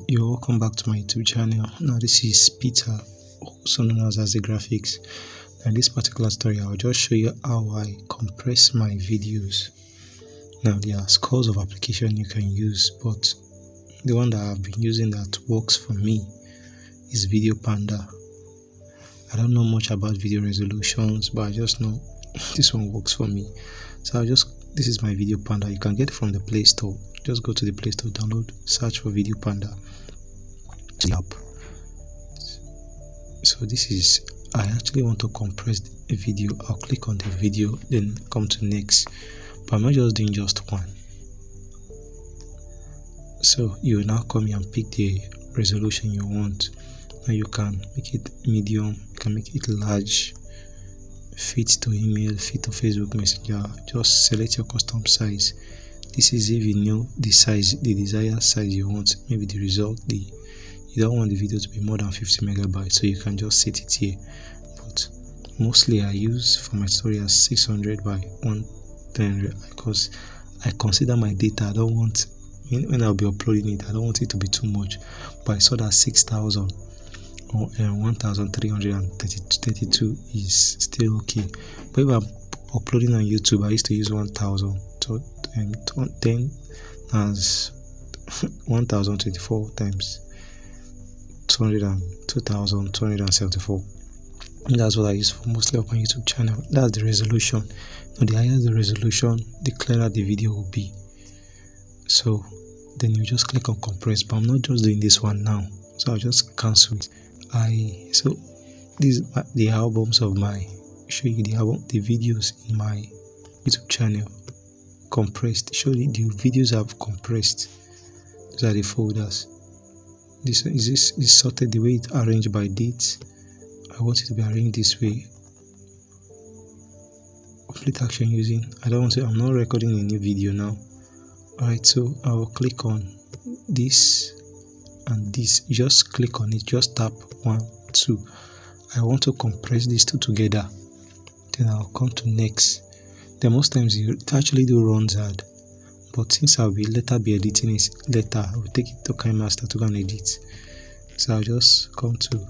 You're welcome back to my YouTube channel. Now this is Peter, also known as the graphics. Now in this particular story I'll just show you how I compress my videos. Now there are scores of applications you can use, but the one that I've been using that works for me is Video Panda. I don't know much about video resolutions, but I just know this one works for me. So this is my Video Panda. You can get it from the Play Store. Just go to the Play Store, download, search for Video Panda. App. So this is, I actually want to compress a video. I'll click on the video, then come to next. But I'm not just doing just one. So you will now come here and pick the resolution you want. Now you can make it medium, you can make it large, fit to email, fit to Facebook Messenger. Just select your custom size. This is if you know the size, the desired size you want. Maybe the result, you don't want the video to be more than 50 megabytes, so you can just set it here. But mostly I use for my story as 600 by 110 because I consider my data. I don't want, when I'll be uploading it, I don't want it to be too much. But I saw that 6,000 or 1,332 is still okay. But if I'm uploading on YouTube, I used to use 1,000. So 10 as 1,024 times 2,274. That's what I use for mostly of my YouTube channel. That's the resolution. Now the higher the resolution, the clearer the video will be. So then you just click on compress. But I'm not just doing this one now, so I'll just cancel it. So these are the albums of my, show you the videos in my YouTube channel compressed. Show you the videos I've compressed. These are the folders. This is sorted the way it's arranged by date. I want it to be arranged this way. Complete action using, I'm not recording a new video now. Alright, so I will click on this and this. Just click on it, just tap 1, 2. I want to compress these two together. Then I'll come to next. Then most times it actually do runs hard, but since I'll later be editing it later, I will take it to KineMaster to go and edit. So I'll just come to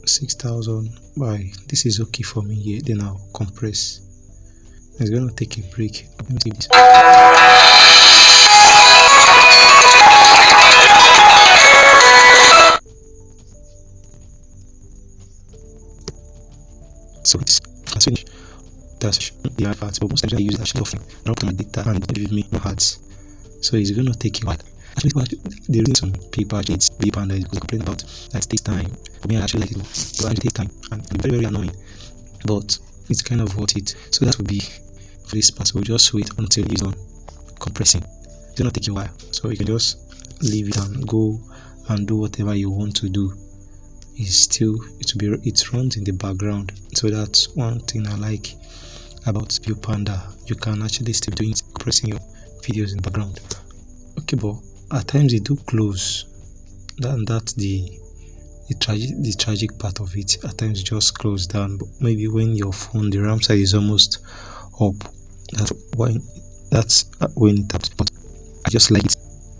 6,000 by, this is okay for me here. Then I'll compress. It's gonna take a break. Let me see this. So it's finished. That's the iPads, but most times I use that stuff, drop my data and give me no ads. So it's going to take a while. Actually, the reason some people actually Video Panda is because they complain about that it takes time. For me, I actually like it, but it takes time and it's very, very annoying. But it's kind of worth it. So that will be for this part. So we'll just wait until it's done compressing. It's going to take a while. So you can just leave it and go and do whatever you want to do. It runs in the background. So that's one thing I like about Video Panda. You can actually still doing compressing your videos in the background. Okay, but at times they do close. That's the tragic part of it. At times just close down. But maybe when your phone, the RAM size is almost up, that's when it taps. But I just like it.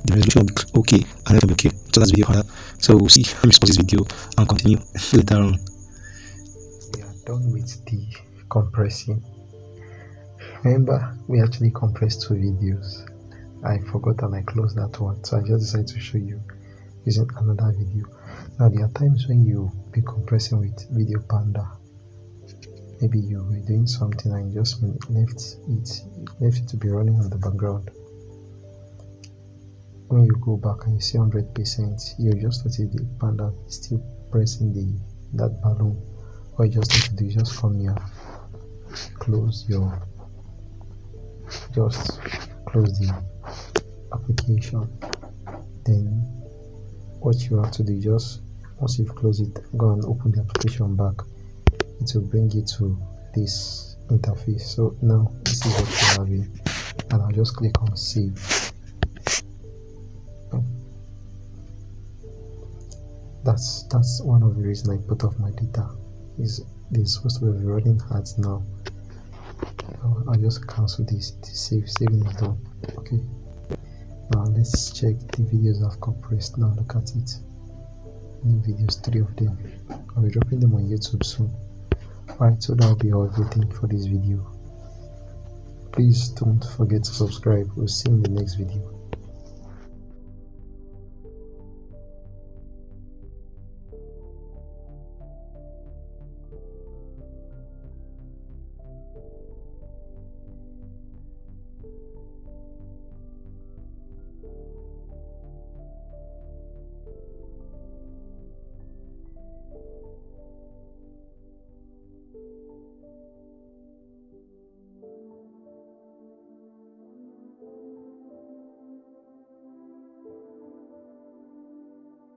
The resolution will be okay and everything will be okay. So that's Video Panda. So we'll see. Let me pause this video and continue later on. We are done with the compressing. Remember, we actually compressed 2 videos. I forgot and I closed that one, so I just decided to show you using another video. Now there are times when you be compressing with Video Panda. Maybe you were doing something and you just left it to be running on the background. When you go back and you see 100%, you just notice the Panda is still pressing that balloon. What you just need to do is just come here, close the application. Then what you have to do, just once you've closed it, go and open the application back. It will bring you to this interface. So now this is what you're having, and I'll just click on save. That's one of the reasons I put off my data. Is this supposed to be running ads now? I'll just cancel this. Saving is done. Okay. Now let's check the videos I've compressed. Now look at it. New videos, 3 of them. I'll be dropping them on YouTube soon. Alright, so that'll be everything for this video. Please don't forget to subscribe. We'll see you in the next video.